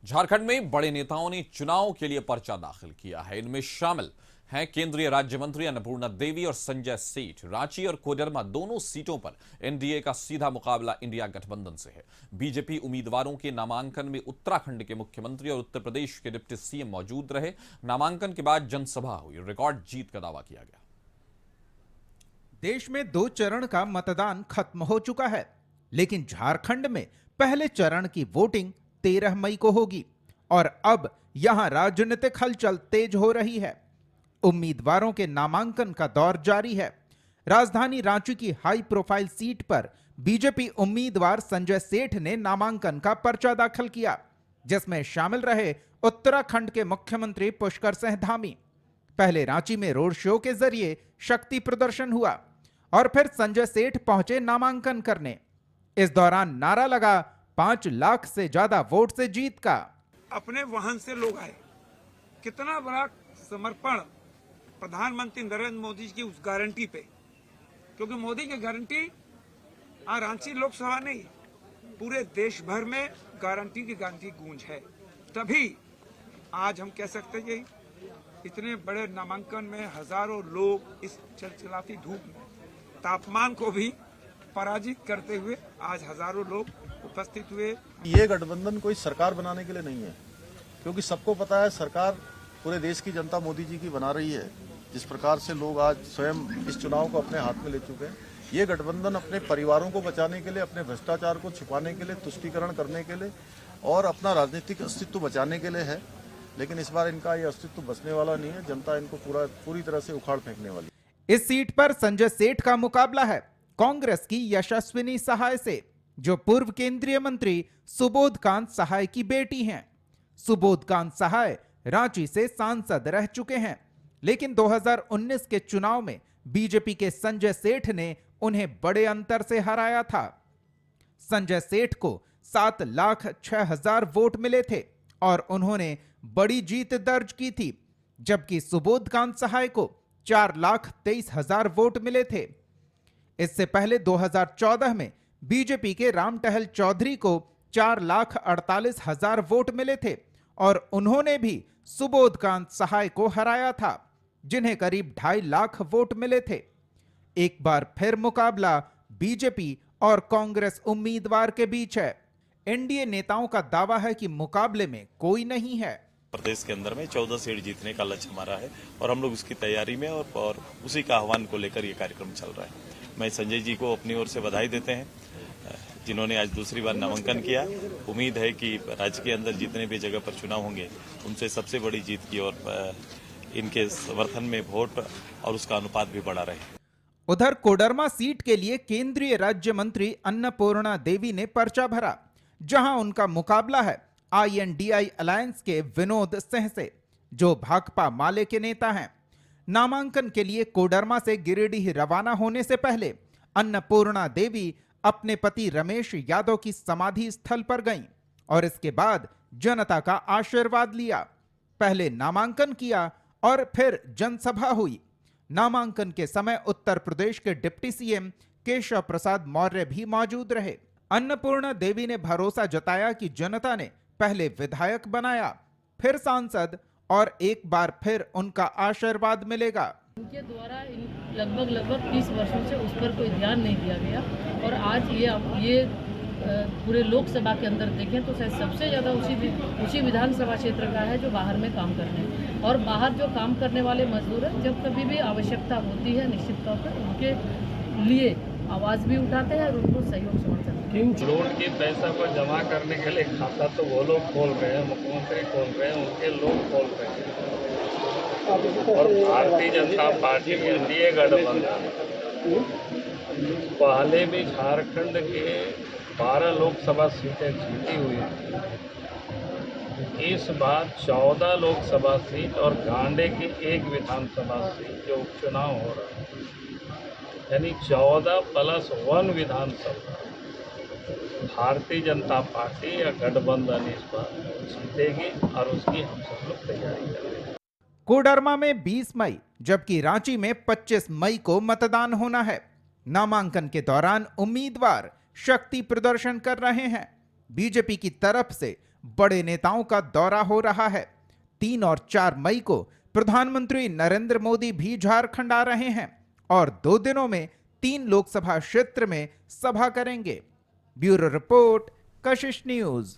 झारखंड में बड़े नेताओं ने चुनाव के लिए पर्चा दाखिल किया है। इनमें शामिल हैं केंद्रीय राज्य मंत्री अन्नपूर्णा देवी और संजय सेठ। रांची और कोडरमा दोनों सीटों पर एनडीए का सीधा मुकाबला इंडिया गठबंधन से है। बीजेपी उम्मीदवारों के नामांकन में उत्तराखंड के मुख्यमंत्री और उत्तर प्रदेश के डिप्टी सीएम मौजूद रहे। नामांकन के बाद जनसभा हुई, रिकॉर्ड जीत का दावा किया गया। देश में 2 चरण का मतदान खत्म हो चुका है, लेकिन झारखंड में पहले चरण की वोटिंग 13 मई को होगी और अब यहां राजनीतिक हलचल तेज हो रही है। उम्मीदवारों के नामांकन का दौर जारी है। राजधानी रांची की हाई प्रोफाइल सीट पर बीजेपी उम्मीदवार संजय सेठ ने नामांकन का पर्चा दाखिल किया, जिसमें शामिल रहे उत्तराखंड के मुख्यमंत्री पुष्कर सिंह धामी। पहले रांची में रोड शो के जरिए शक्ति प्रदर्शन हुआ और फिर संजय सेठ पहुंचे नामांकन करने। इस दौरान नारा लगा 5 लाख से ज्यादा वोट से जीत का। अपने वाहन से लोग आए। कितना बड़ा समर्पण प्रधानमंत्री नरेंद्र मोदी जी की उस गारंटी पे, क्योंकि मोदी की गारंटी रांची लोकसभा नहीं, पूरे देश भर में गारंटी की गारंटी गूंज है। तभी आज हम कह सकते हैं कि इतने बड़े नामांकन में हजारों लोग इस चिलचिलाती धूप में तापमान को भी पराजित करते हुए आज हजारों लोग उपस्थित हुए। ये गठबंधन कोई सरकार बनाने के लिए नहीं है, क्योंकि सबको पता है सरकार पूरे देश की जनता मोदी जी की बना रही है। जिस प्रकार से लोग आज स्वयं इस चुनाव को अपने हाथ में ले चुके हैं, ये गठबंधन अपने परिवारों को बचाने के लिए, अपने भ्रष्टाचार को छुपाने के लिए, तुष्टीकरण करने के लिए और अपना राजनीतिक अस्तित्व बचाने के लिए है। लेकिन इस बार इनका ये अस्तित्व बचने वाला नहीं है। जनता इनको पूरी तरह से उखाड़ फेंकने वाली। इस सीट पर संजय सेठ का मुकाबला है कांग्रेस की यशस्विनी सहाय से, जो पूर्व केंद्रीय मंत्री सुबोध कांत सहाय की बेटी हैं। सुबोध कांत सहाय रांची से सांसद रह चुके हैं, लेकिन 2019 के चुनाव में बीजेपी के संजय सेठ ने उन्हें बड़े अंतर से हराया था। संजय सेठ को 7,06,000 वोट मिले थे और उन्होंने बड़ी जीत दर्ज की थी, जबकि सुबोध कांत सहाय को 4,23,000 वोट मिले थे। इससे पहले 2014 में बीजेपी के राम टहल चौधरी को 4,48,000 वोट मिले थे और उन्होंने भी सुबोध कांत सहाय को हराया था, जिन्हें करीब 2.5 लाख वोट मिले थे। एक बार फिर मुकाबला बीजेपी और कांग्रेस उम्मीदवार के बीच है। एनडीए नेताओं का दावा है कि मुकाबले में कोई नहीं है। प्रदेश के अंदर में 14 सीट जीतने का लक्ष्य हमारा है और हम लोग उसकी तैयारी में और उसी का आह्वान को लेकर ये कार्यक्रम चल रहा है। मैं संजय जी को अपनी ओर से बधाई देते हैं, जिन्होंने आज दूसरी बार नामांकन किया। उम्मीद है कि राज्य के अंदर जितने भी जगह पर चुनाव होंगे, उनसे सबसे बड़ी जीत की और इनके समर्थन में वोट और उसका अनुपात भी बढ़ा रहे। उधर कोडरमा सीट के लिए केंद्रीय राज्य मंत्री अन्नपूर्णा देवी ने पर्चा भरा, जहां उनका मुकाबला है INDI अलायंस के विनोद सिंह से, जो भाकपा माले के नेता हैं। नामांकन के लिए कोडरमा से गिरिडीह रवाना होने से पहले अन्नपूर्णा देवी अपने पति रमेश यादव की समाधि स्थल पर गईं और इसके बाद जनता का आशीर्वाद लिया। पहले नामांकन किया और फिर जनसभा हुई। नामांकन के समय उत्तर प्रदेश के डिप्टी सीएम केशव प्रसाद मौर्य भी मौजूद रहे। अन्नपूर्णा देवी ने भरोसा जताया कि जनता ने पहले विधायक बनाया, फिर सांसद और एक बार फिर उनका आशीर्वाद मिलेगा। उनके द्वारा लगभग 30 वर्षों से उस पर कोई ध्यान नहीं दिया गया और आज ये पूरे लोकसभा के अंदर देखें तो शायद सबसे ज़्यादा उसी विधानसभा क्षेत्र का है जो बाहर में काम करने हैं। और बाहर जो काम करने वाले मजदूर हैं, जब कभी भी आवश्यकता होती है निश्चित तौर पर उनके लिए आवाज़ भी उठाते हैं और उनको सहयोग समर्थन। लोड के पैसा पर जमा करने के लिए खाता तो वो लोग खोल रहे हैं, मुख्यमंत्री खोल रहे हैं, उनके लोग खोल रहे हैं। और भारतीय जनता पार्टी के एनडीए गठबंधन पहले भी झारखंड के 12 लोकसभा सीटें जीती हुई थी। इस बार 14 लोकसभा सीट और गांडे की एक विधानसभा सीट जो उपचुनाव हो रहा है, यानी 14+1 विधानसभा भारतीय जनता पार्टी या गठबंधन इस बार जीतेगी और उसकी हम सब लोग तैयारी कर रहे हैं। कोडरमा में 20 मई जबकि रांची में 25 मई को मतदान होना है। नामांकन के दौरान उम्मीदवार शक्ति प्रदर्शन कर रहे हैं। बीजेपी की तरफ से बड़े नेताओं का दौरा हो रहा है। 3 और 4 मई को प्रधानमंत्री नरेंद्र मोदी भी झारखंड आ रहे हैं और 2 दिनों में 3 लोकसभा क्षेत्र में सभा करेंगे। ब्यूरो रिपोर्ट, कशिश न्यूज।